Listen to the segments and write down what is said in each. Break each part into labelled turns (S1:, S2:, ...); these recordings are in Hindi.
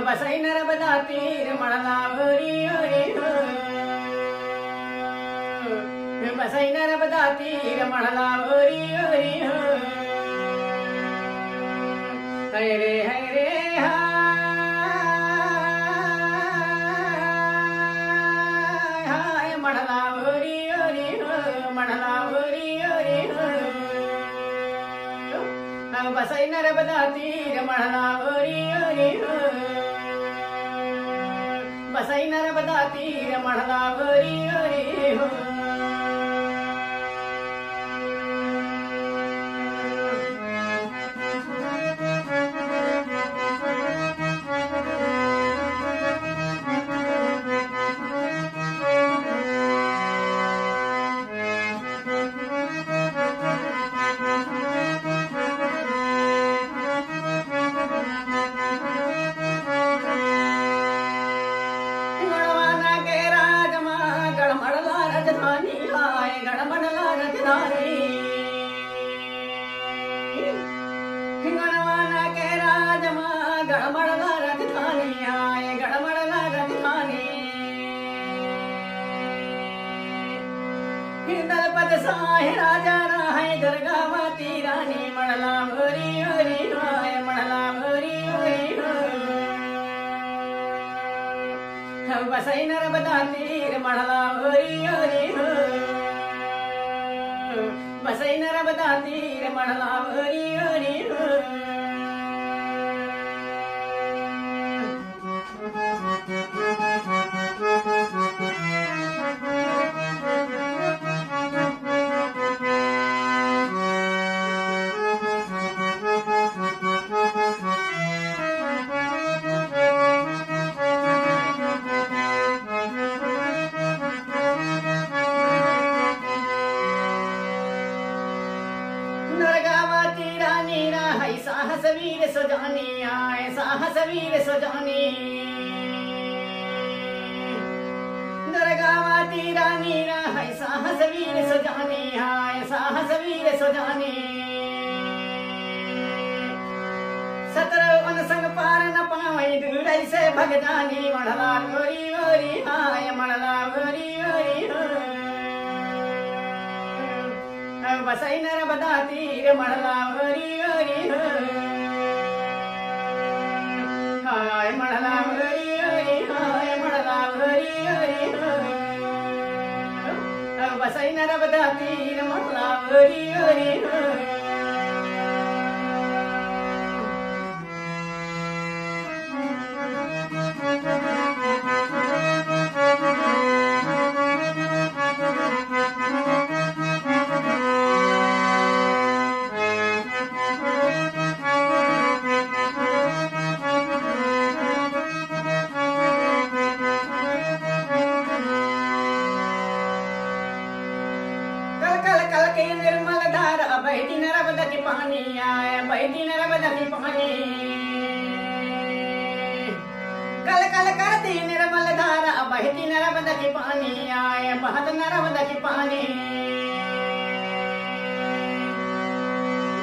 S1: बसई नर्मदा तीर मणलावरी हरी बसई नर्मदा तीर मणलावरी हरी हरे हरे हाय मणलावरी हरी मणलावरी हरी बसई नर्मदा तीर मणलावरी हरी बसई नर्मदा तीर मणलावरी हरी गणमंडला राजधानी गणवाना के राजमा गणमंडला राजधानी आए गणमंडला राजधानी दलपत साहे राजा राय दुर्गावती रानी मंडला भरी हरी आए मंडला भरी हरी बसई नर्मदा तीर मंडला भरी हरी बसई नर्मदा तीर मणलावरी हरी साहस वीर सजानी आए साहस वीर सजानी दुर्गावती रानी है साहस वीर सजानी आए साहस वीर सजानी सतरवन संग पार न पावई दूर से भगजानी मणला भरी भरी आय मणला भरी भरी बसई नर्मदा तीर मणला भरी हरी हाय मणला भरी हरी हाय मणला भरी हरी बसई नर्मदा तीर मणला भरी हरी निर्मल धारा बहती नर्मदा की पानी आए बहती नर्मदा की पानी कल कल करती निर्मल धारा बहती नर्मदा की पानी आए बहत नर्मदा की पानी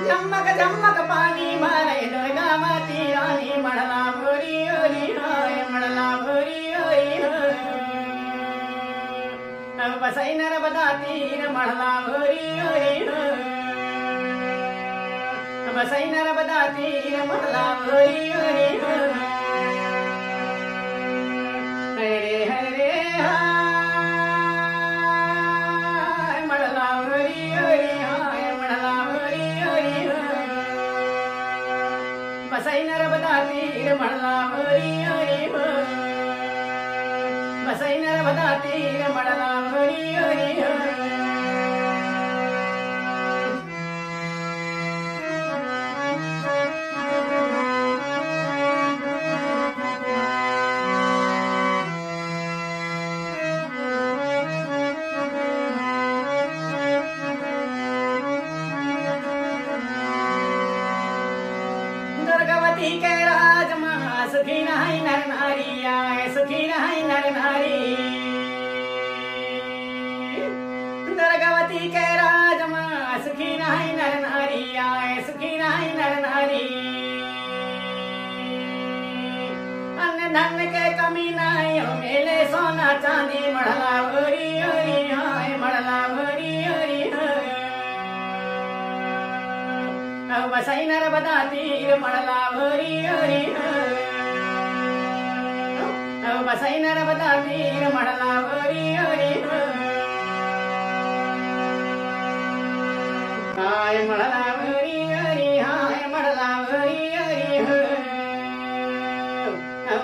S1: झमक झमक पानी मारे दुर्गावती रानी मणला भरी हरी हाय मणला भरी हरी बसई नर्मदा तीर मणला भरी हरी बसई नर्मदा तीर मणला भरी हरी हरे हरे हाय मणला भरी हरी हाय मणला भरी हरी बसई नर्मदा तीर मणला भरी हरी बसई नर्मदा तीर मणला भरी हरी दुर्गावती के राज में सुखी नाही नर नारी आए सुखी नाही नर नारी अन्न धन के कमी नाही मेले सोना चांदी मढ़ला भरी हरी हाय मढ़ला भरी हरी बसाई नर्मदा तीर मढ़ला भरी हरी बसाई नर्मदा तीर मढ़ला भरी हरी हाय मढ़ला भरी हरी हाय मढ़ला भरी हरी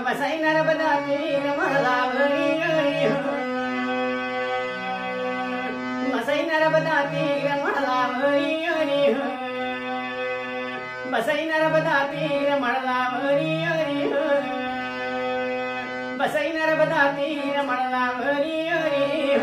S1: बसाई नर्मदा तीर मढ़ला भरी हरी बसाई नर्मदा तीर मढ़ला भरी हरी बसाई नर्मदा तीर मढ़ला भरी हरी बसाई नर्मदा तीर मढ़ला भरी हरी